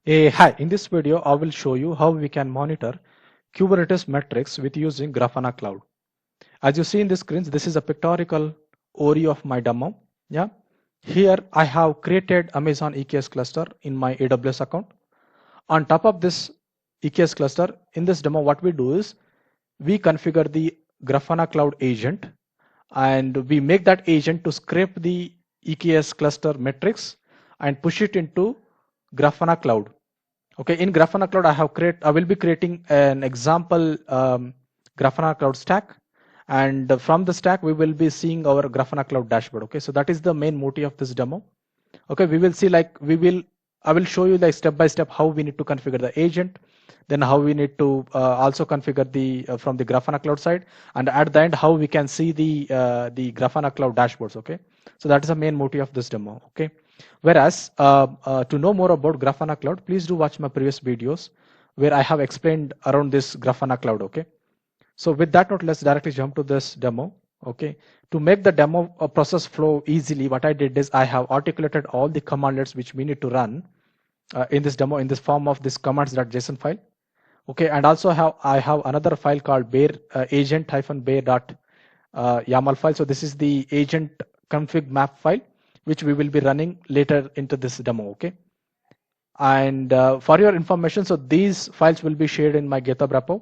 Hi, in this video, I will show you how we can monitor Kubernetes metrics with using Grafana Cloud. As you see in the screens, this is a pictorial overview of my demo. Yeah, here I have created Amazon EKS cluster in my AWS account. On top of this EKS cluster, in this demo, what we do is we configure the Grafana Cloud agent and we make that agent to scrape the EKS cluster metrics and push it into Grafana Cloud. Okay, in Grafana Cloud, I will be creating an example Grafana Cloud stack, and from the stack we will be seeing our Grafana Cloud dashboard. Okay, so that is the main motive of this demo. Okay, we will see I will show you like step by step how we need to configure the agent, then how we need to also configure the from the Grafana Cloud side, and at the end how we can see the Grafana Cloud dashboards. Okay, so that is the main motive of this demo. Okay. Whereas to know more about Grafana Cloud, please do watch my previous videos where I have explained around this Grafana Cloud. Okay. So with that note, let's directly jump to this demo. Okay. To make the demo process flow easily, what I did is I have articulated all the commandlets which we need to run in this demo in this form of this commands.json file. Okay. And also I have another file called bear agent-bear.yaml file. So this is the agent config map file which we will be running later into this demo. Okay. And for your information, so these files will be shared in my GitHub repo,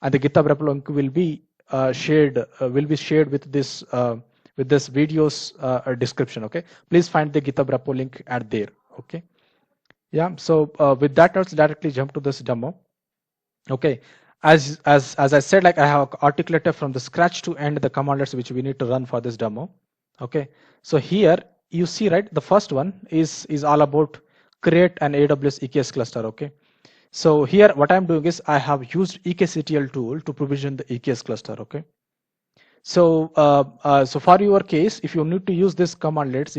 and the GitHub repo link will be shared with this video's description. Okay. Please find the GitHub repo link at there. Okay. Yeah. So with that, let's directly jump to this demo. Okay. As I said, like I have articulated from the scratch to end the commandlets which we need to run for this demo. Okay. So here you see, right, the first one is all about create an AWS EKS cluster. Okay. So here what I'm doing is I have used EKCTL tool to provision the EKS cluster. Okay. So so for your case, if you need to use this commandlets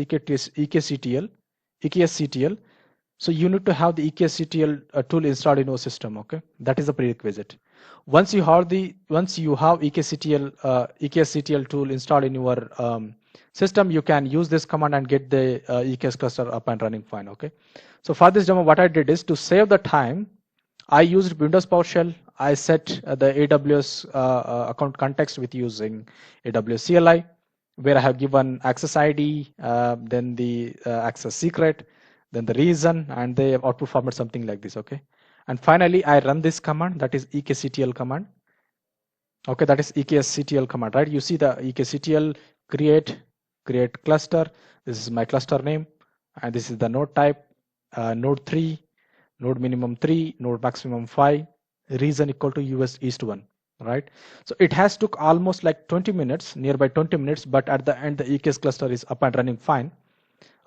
EKCTL, so you need to have the EKCTL tool installed in your system. Okay, that is a prerequisite. Once you have EKCTL tool installed in your system, you can use this command and get the EKS cluster up and running fine. Okay. So for this demo, what I did is to save the time, I used Windows PowerShell. I set the AWS account context with using AWS CLI, where I have given access ID, then the access secret, then the reason, and the output format something like this. Okay. And finally, I run this command, that is EKCTL command. Okay, that is EKSCTL command, right? You see the EKCTL create cluster. This is my cluster name, and this is the node type, node 3, node minimum 3, node maximum 5, reason equal to US East 1, right? So it has took almost like 20 minutes, nearby 20 minutes, but at the end the EKS cluster is up and running fine.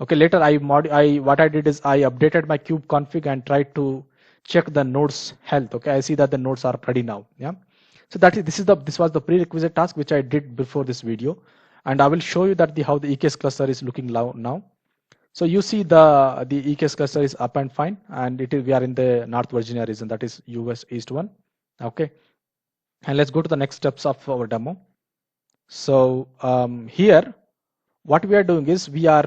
Okay, later what I did is I updated my kube config and tried to check the nodes health. Okay, I see that the nodes are ready now. Yeah. So this was the prerequisite task which I did before this video, and I will show you that how the EKS cluster is looking now. So you see the EKS cluster is up and fine, and we are in the North Virginia region, that is US East 1. Okay, and let's go to the next steps of our demo. So here what we are doing is we are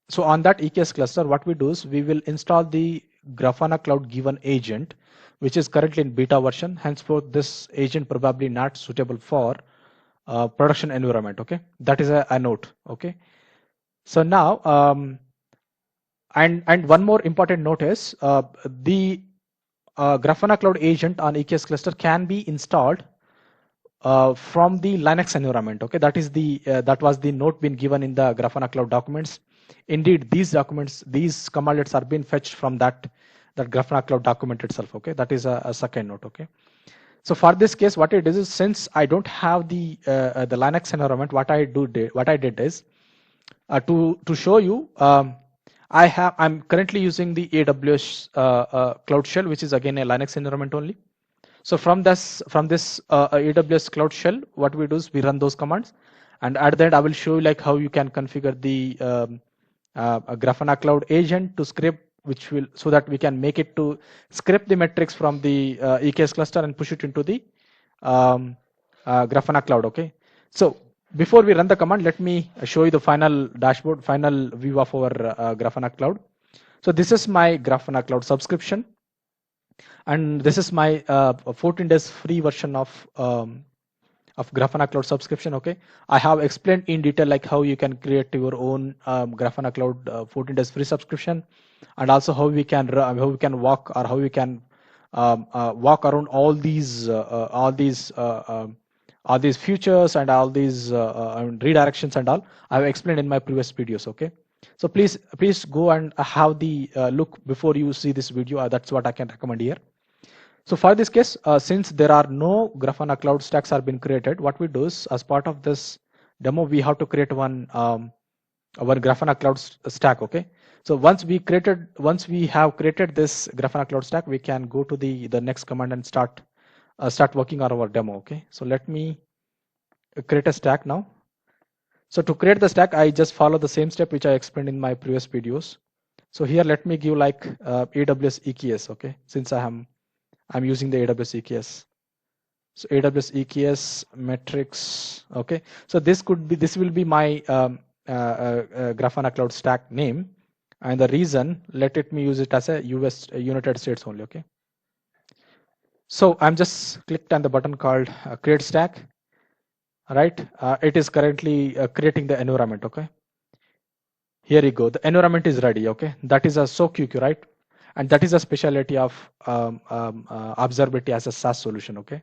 so on that EKS cluster, what we do is we will install the Grafana Cloud given agent, which is currently in beta version. Henceforth, this agent probably not suitable for production environment. Okay, that is a note. Okay, so now and one more important note is the Grafana Cloud agent on EKS cluster can be installed from the Linux environment. Okay, that is that was the note been given in the Grafana Cloud documents. Indeed, these commandlets are being fetched from that Grafana Cloud document itself. Okay, that is a second note. Okay, so for this case, what it is since I don't have the Linux environment, what I did is to show you, I'm currently using the AWS Cloud Shell, which is again a Linux environment only. So from this AWS Cloud Shell, what we do is we run those commands, and at the end I will show you like how you can configure the Grafana Cloud agent to script, so that we can make it to scrape the metrics from the EKS cluster and push it into the Grafana Cloud. Okay, so before we run the command, let me show you the final dashboard, final view of our Grafana Cloud. So this is my Grafana Cloud subscription, and this is my 14 days free version of Grafana Cloud subscription. Okay, I have explained in detail like how you can create your own Grafana Cloud 14 days free subscription, and also how we can walk, or how we can walk around all these features and all these redirections and all. I have explained in my previous videos. Okay, so please go and have the look before you see this video. That's what I can recommend here. So for this case, since there are no Grafana Cloud stacks are been created, what we do is, as part of this demo, we have to create one our Grafana Cloud stack. Okay. So once we have created this Grafana Cloud stack, we can go to the next command and start working on our demo. Okay. So let me create a stack now. So to create the stack, I just follow the same step which I explained in my previous videos. So here, let me give like AWS EKS. Okay. Since I'm using the AWS EKS. So AWS EKS metrics. Okay. So this will be my Grafana Cloud stack name, and the reason, let me use it as a United States only. Okay. So I'm just clicked on the button called create stack. Right. It is currently creating the environment. Okay. Here you go. The environment is ready. Okay. That is a SOQQ, right? And that is a specialty of observability as a SaaS solution, okay?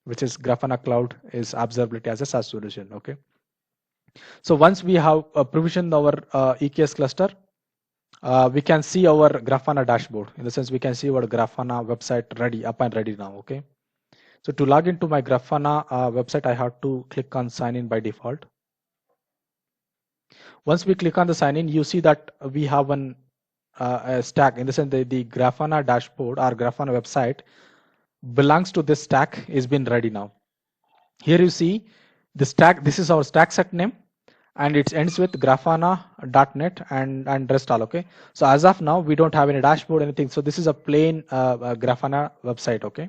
Which is Grafana Cloud is observability as a SaaS solution, okay? So once we have provisioned our EKS cluster, we can see our Grafana dashboard. In the sense, we can see our Grafana website ready, up and ready now, okay? So to log into my Grafana website, I have to click on sign in by default. Once we click on the sign in, you see that we have a stack. In the sense, the Grafana dashboard or Grafana website belongs to this stack is been ready now. Here you see the stack. This is our stack set name, and it ends with grafana.net and rest all. Okay. So as of now, we don't have any dashboard, anything. So this is a plain Grafana website. Okay,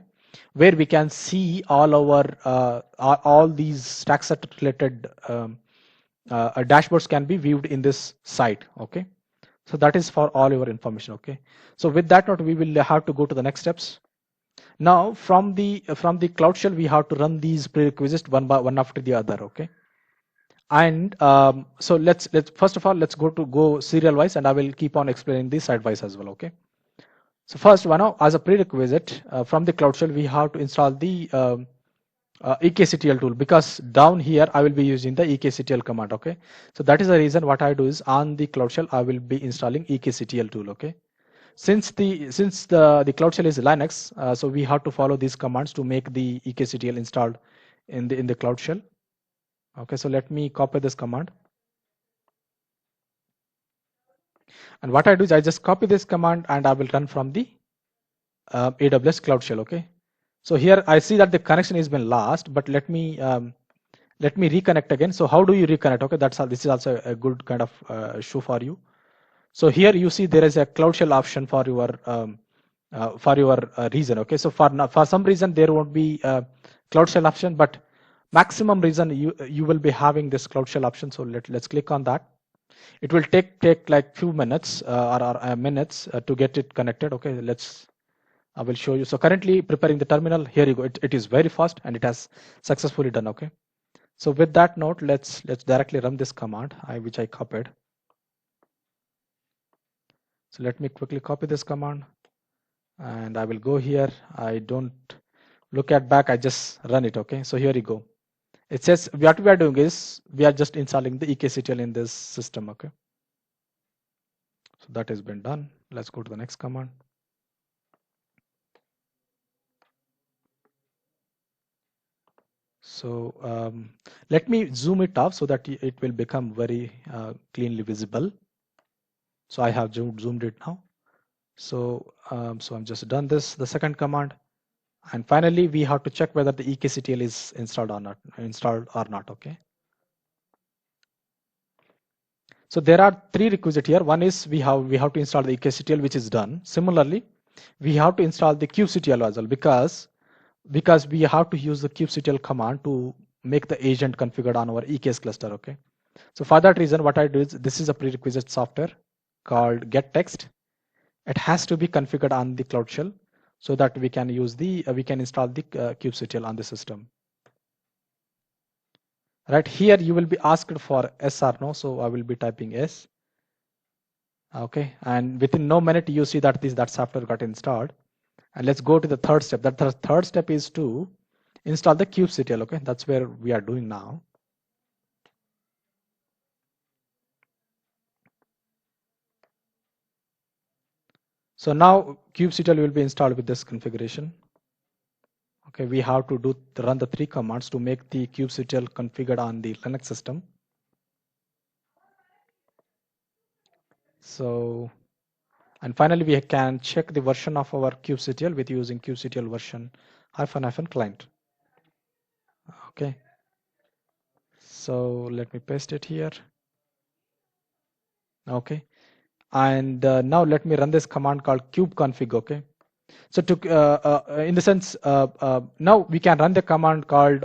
where we can see all our all these stack set related dashboards can be viewed in this site. Okay. So that is for all your information. Okay. So with that note, we will have to go to the next steps. Now from the Cloud Shell, we have to run these prerequisites one after the other. Okay. And so let's first of all, let's go serial wise, and I will keep on explaining this side wise as well. Okay. So first one, as a prerequisite from the Cloud Shell, we have to install the ekctl tool, because down here I will be using the ekctl command. Okay, so that is the reason what I do is on the Cloud Shell I will be installing ekctl tool. Okay, since the Cloud Shell is Linux, so we have to follow these commands to make the ekctl installed in the Cloud Shell. Okay, so let me copy this command, and what I do is I just copy this command and I will run from the AWS Cloud Shell. Okay. So here I see that the connection has been lost, but let me reconnect again. So how do you reconnect? Okay, this is also a good kind of show for you. So here you see there is a Cloud Shell option for your reason. Okay, so for some reason there won't be a Cloud Shell option, but maximum reason you will be having this Cloud Shell option. So let's click on that. It will take like few minutes or minutes to get it connected. Okay, I will show you. So currently preparing the terminal. Here you go. It is very fast and it has successfully done. Okay. So with that note, let's directly run this command which I copied. So let me quickly copy this command, and I will go here. I don't look at back. I just run it. Okay. So here you go. It says what we are doing is we are just installing the ekctl in this system. Okay. So that has been done. Let's go to the next command. So let me zoom it off so that it will become very cleanly visible. So I have zoomed it now. So so I'm just done this, the second command, and finally we have to check whether the ekctl is installed or not. Okay. So there are three requisites here. One is we have to install the ekctl, which is done. Similarly, we have to install the kubectl as well, because we have to use the kubectl command to make the agent configured on our EKS cluster. Okay. So for that reason, what I do is this is a prerequisite software called getText. It has to be configured on the Cloud Shell so that we can use the we can install the kubectl on the system. Right here you will be asked for yes or no, so I will be typing yes. Okay, and within no minute you see that that software got installed. And let's go to the third step. That the third step is to install the kubectl. Okay, that's where we are doing now. So now kubectl will be installed with this configuration. Okay, we have to run the 3 commands to make the kubectl configured on the Linux system. So, and finally we can check the version of our kubectl with using kubectl version -- client. Okay, so let me paste it here. Okay, and now let me run this command called kubeconfig. Okay, so to in the sense now we can run the command called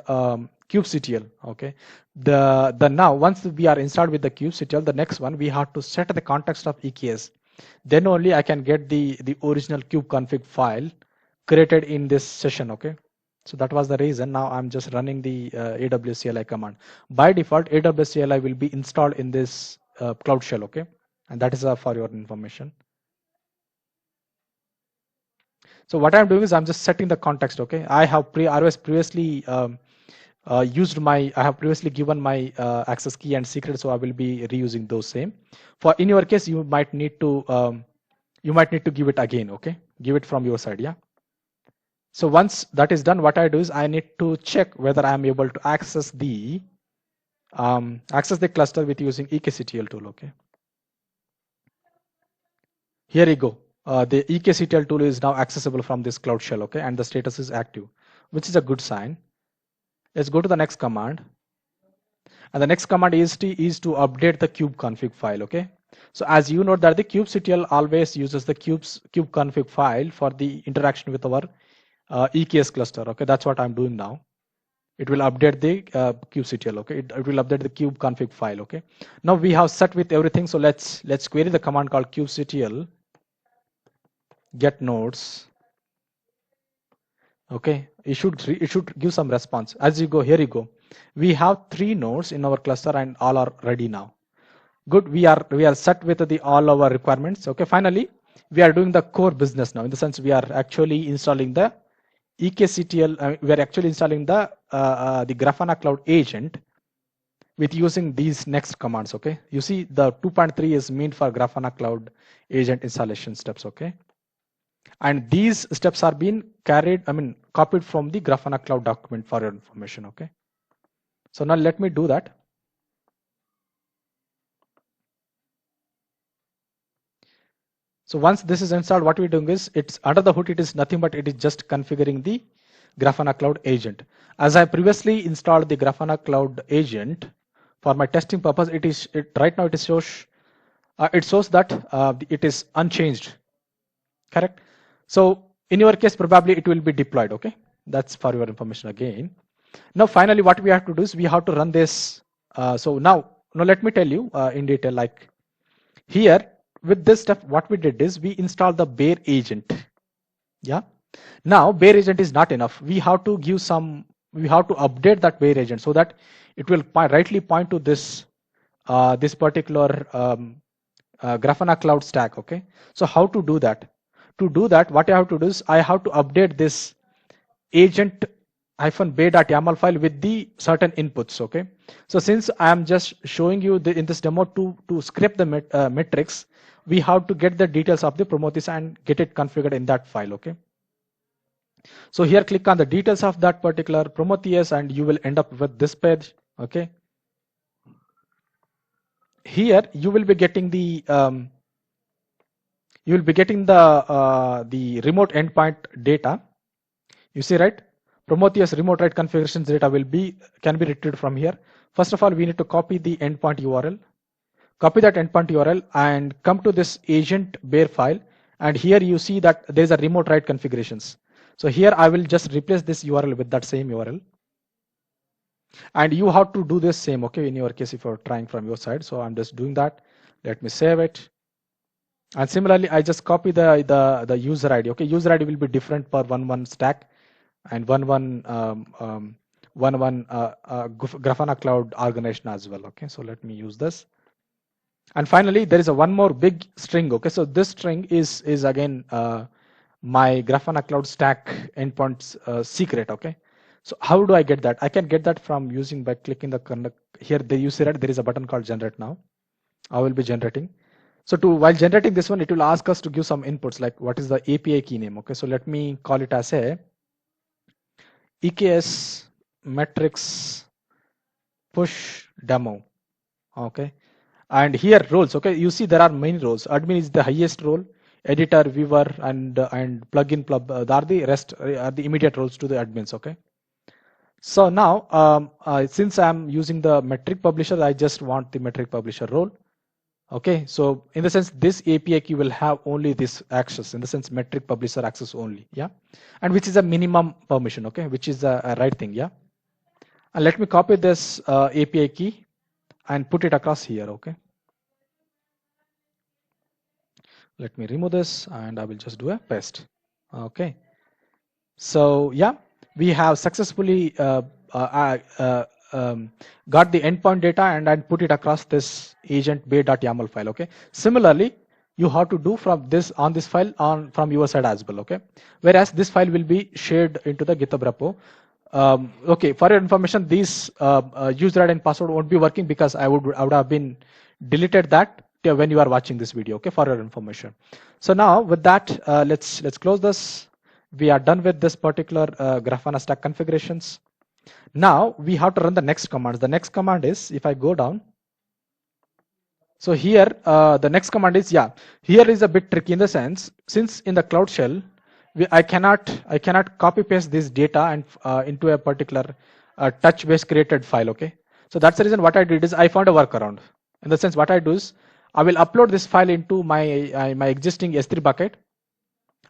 kubectl. Okay, the now once we are installed with the kubectl, the next one we have to set the context of EKS. Then only I can get the original kubeconfig file created in this session. Okay, so that was the reason. Now I'm just running the AWS CLI command. By default, AWS CLI will be installed in this Cloud Shell. Okay, and that is for your information. So what I'm doing is I'm just setting the context. Okay, I have previously I have previously given my access key and secret, so I will be reusing those same. For in your case, you might need to give it again. Okay, give it from your side. Yeah. So once that is done, what I do is I need to check whether I am able to access the cluster with using ekctl tool. Okay. Here you go. The ekctl tool is now accessible from this Cloud Shell. Okay, and the status is active, which is a good sign. Let's go to the next command. And the next command is to update the kubeconfig file. Okay. So as you know that the kubectl always uses the kubeconfig file for the interaction with our EKS cluster. Okay, that's what I'm doing now. It will update the kubectl. Okay, it will update the kubeconfig file. Okay. Now we have set with everything. So let's query the command called kubectl get nodes. Okay, it should give some response. As you go, here you go. We have 3 nodes in our cluster and all are ready now. Good, we are set with all our requirements. Okay, finally we are doing the core business now, in the sense we are actually installing the ekctl. We are actually installing the Grafana Cloud agent with using these next commands. Okay, you see the 2.3 is meant for Grafana Cloud agent installation steps. Okay, and these steps are being copied from the Grafana Cloud document for your information. Okay, so now let me do that. So once this is installed, what we're doing is, it's under the hood, it is nothing but it is just configuring the Grafana Cloud agent. As I previously installed the Grafana Cloud agent for my testing purpose, right now it shows that it is unchanged. Correct. So in your case, probably it will be deployed. Okay, that's for your information again. Now finally what we have to do is we have to run this. So now let me tell you in detail. Like here with this step, what we did is we installed the bare agent. Yeah. Now bare agent is not enough. We have to update that bare agent so that it will rightly point to this this particular Grafana Cloud stack. Okay, so how to do that? To do that, what I have to do is I have to update this agent-bay.yaml file with the certain inputs. Okay, so since I am just showing you in this demo to scrape the metrics, we have to get the details of the Prometheus and get it configured in that file. Okay, so here click on the details of that particular Prometheus and you will end up with this page. Okay, here you will be getting the the remote endpoint data. You see, right? Prometheus remote write configurations data can be retrieved from here. First of all, we need to copy the endpoint URL. Copy that endpoint URL and come to this agent bare file. And here you see that there is a remote write configurations. So here I will just replace this URL with that same URL. And you have to do this same. Okay, in your case, if you're trying from your side. So I'm just doing that. Let me save it. And similarly, I just copy the user ID. Okay, user ID will be different per one stack and one Grafana Cloud organization as well. Okay, so let me use this. And finally, there is a one more big string. Okay, so this string is again my Grafana Cloud stack endpoints secret. Okay, so how do I get that? I can get that from using by clicking the here. You see that there is a button called generate now. I will be generating. So while generating this one, it will ask us to give some inputs like what is the API key name. Okay, so let me call it as a EKS metrics push demo. Okay, and here roles. Okay, you see there are many roles. Admin is the highest role. Editor, viewer, and plugin are the rest are the immediate roles to the admins. Okay. So now since I'm using the metric publisher, I just want the metric publisher role. Okay, so in the sense this API key will have only this access, in the sense metric publisher access only, yeah, and which is a minimum permission, okay, which is a right thing, yeah. And let me copy this API key and put it across here, okay. Let me remove this and I will just do a paste, okay. So yeah, we have successfully got the endpoint data and then put it across this agent bay.yaml file. Okay. Similarly, you have to do from this on this file on from your side as well. Okay. Whereas this file will be shared into the GitHub repo. Okay. For your information, these user ID and password won't be working because I would have been deleted that when you are watching this video. Okay. For your information. So now with that, let's close this. We are done with this particular Grafana stack configurations. Now we have to run the next command. The next command is, if I go down, so here the next command is, yeah, here is a bit tricky in the sense, since in the Cloud Shell, I cannot copy paste this data and into a particular touch base created file. Okay, so that's the reason what I did is I found a workaround. In the sense, what I do is I will upload this file into my my existing S3 bucket,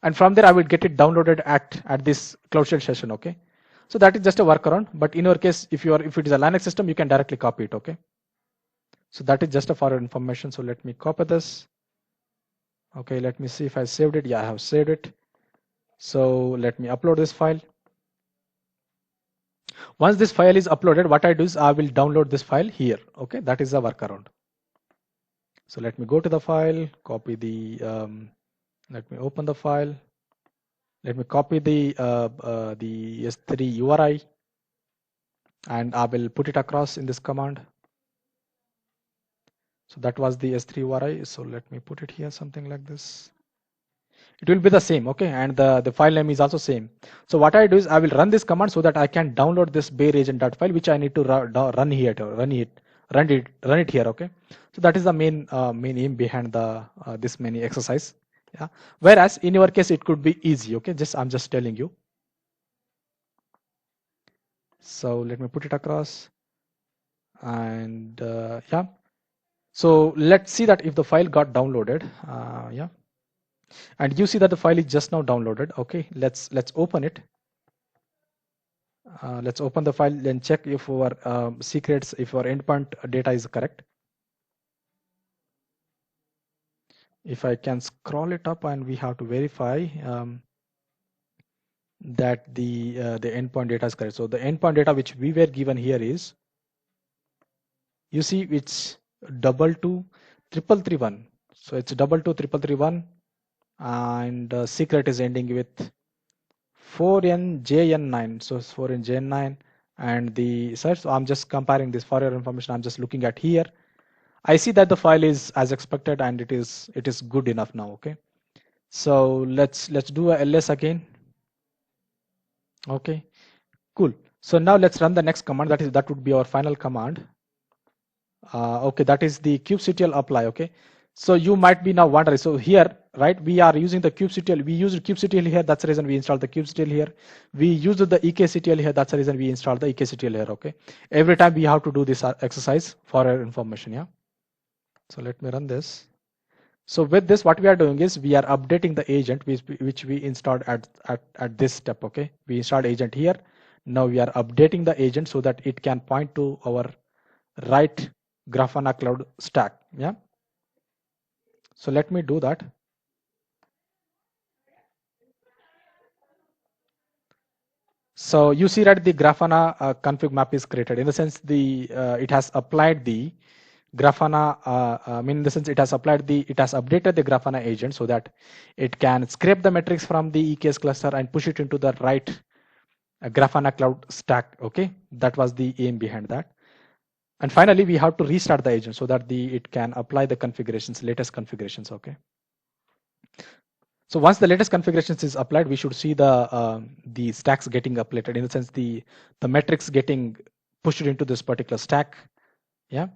and from there I will get it downloaded at this Cloud Shell session. Okay, so that is just a workaround, but in your case, if it is a Linux system, you can directly copy it. Okay, so that is just for your information. So let me copy this. Okay, let me see if I saved it. Yeah, I have saved it. So let me upload this file. Once this file is uploaded, what I do is I will download this file here. Okay, that is the workaround. So let me go to the file, copy the let me open the file. Let me copy the S3 URI and I will put it across in this command. So that was the S3 URI. So let me put it here, something like this. It will be the same, okay, and the file name is also same. So what I do is I will run this command so that I can download this bayregent.file, which I need to run here, run it here, okay. So that is the main aim behind the this many exercise. Yeah. Whereas in your case it could be easy. Okay. I'm just telling you. So let me put it across. And yeah. So let's see that if the file got downloaded. Yeah. And you see that the file is just now downloaded. Okay. Let's open it. Let's open the file and check if our secrets, if our endpoint data is correct. If I can scroll it up, and we have to verify that the endpoint data is correct. So the endpoint data which we were given here is, you see, it's 22331. So it's 22331, and secret is ending with 4NJN9. So it's 4NJN9, and the search. So I'm just comparing this for your information. I'm just looking at here. I see that the file is as expected, and it is good enough now. Okay. So let's do a ls again. Okay, cool. So now let's run the next command. That would be our final command. Okay, that is the kubectl apply. Okay, so you might be now wondering. So here, right, we are using the kubectl. We used kubectl here. That's the reason we installed the kubectl here. We used the ekctl here. That's the reason we installed the ekctl here. Okay, every time we have to do this exercise for our information. Yeah. So let me run this. So with this, what we are doing is we are updating the agent which we installed at this step. Okay, we installed agent here. Now we are updating the agent so that it can point to our right Grafana Cloud stack. Yeah. So let me do that. So you see that the Grafana config map is created. In the sense, it has applied the Grafana. I mean, in the sense, it has updated the Grafana agent so that it can scrape the metrics from the EKS cluster and push it into the right Grafana cloud stack. Okay, that was the aim behind that. And finally, we have to restart the agent so that it can apply the configurations, latest configurations. Okay. So once the latest configurations is applied, we should see the stacks getting updated. In the sense, the metrics getting pushed into this particular stack. Yeah.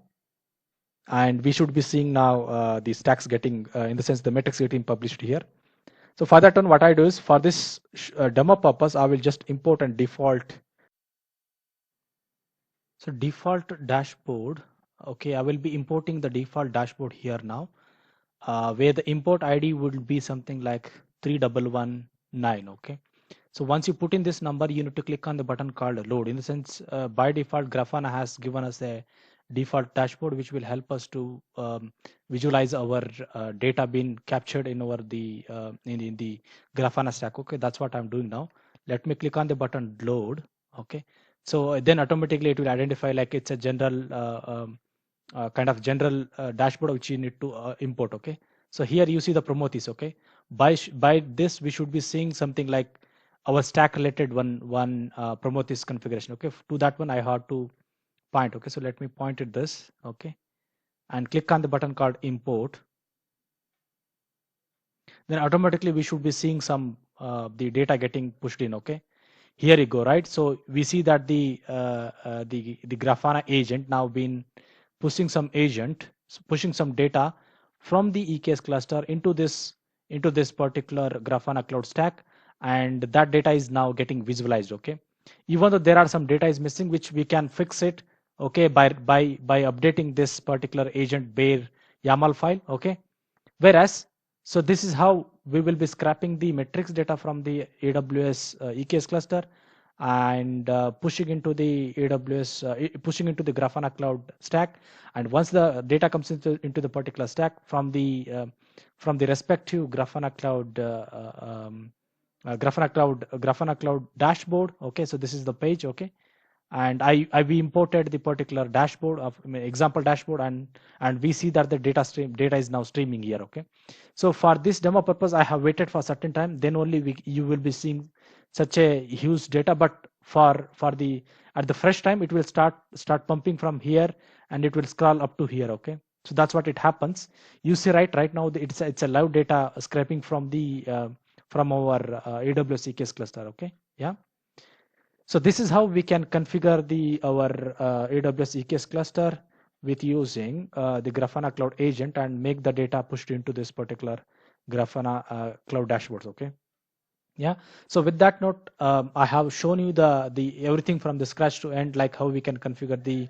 And we should be seeing now the stacks getting, in the sense, the metrics getting published here. So for that one, what I do is, for this demo purpose, I will just import a default. So default dashboard. Okay, I will be importing the default dashboard here now, where the import ID would be something like 3119. Okay. So once you put in this number, you need to click on the button called load. In the sense, by default, Grafana has given us a default dashboard, which will help us to visualize our data being captured in our in the Grafana stack. Okay, that's what I'm doing now. Let me click on the button load. Okay, so then automatically it will identify like it's a general kind of general dashboard which you need to import. Okay, so here you see the Prometheus. Okay, by this we should be seeing something like our stack related one Prometheus configuration. Okay, to that one I have to point. Okay, so let me point at this. Okay, and click on the button called import. Then automatically we should be seeing some the data getting pushed in. Okay, here you go. Right, so we see that the Grafana agent now been pushing some data from the EKS cluster into this particular Grafana cloud stack, and that data is now getting visualized. Okay, even though there are some data is missing, which we can fix it. Okay, by updating this particular agent bear YAML file. Okay, whereas, so this is how we will be scrapping the metrics data from the AWS EKS cluster and pushing into the pushing into the Grafana cloud stack. And once the data comes into the particular stack from the respective Grafana cloud dashboard. Okay, so this is the page. Okay, and we imported the particular dashboard of example dashboard, and we see that the data is now streaming here. Okay, so for this demo purpose, I have waited for a certain time, then only you will be seeing such a huge data. But for the at the fresh time, it will start pumping from here, and it will scroll up to here. Okay, so that's what it happens. You see right now it's a live data scraping from the from our AWS EKS cluster. Okay, yeah. So this is how we can configure our AWS EKS cluster with using the Grafana Cloud Agent and make the data pushed into this particular Grafana Cloud dashboards. Okay. Yeah. So with that note, I have shown you the everything from the scratch to end, like how we can configure the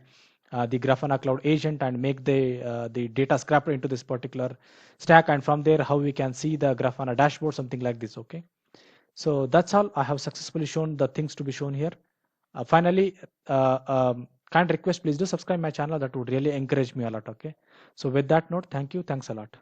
Grafana Cloud Agent and make the data scraper into this particular stack, and from there how we can see the Grafana dashboard, something like this. Okay. So that's all. I have successfully shown the things to be shown here. Finally, kind request, please do subscribe my channel. That would really encourage me a lot. Okay. So with that note, thank you. Thanks a lot.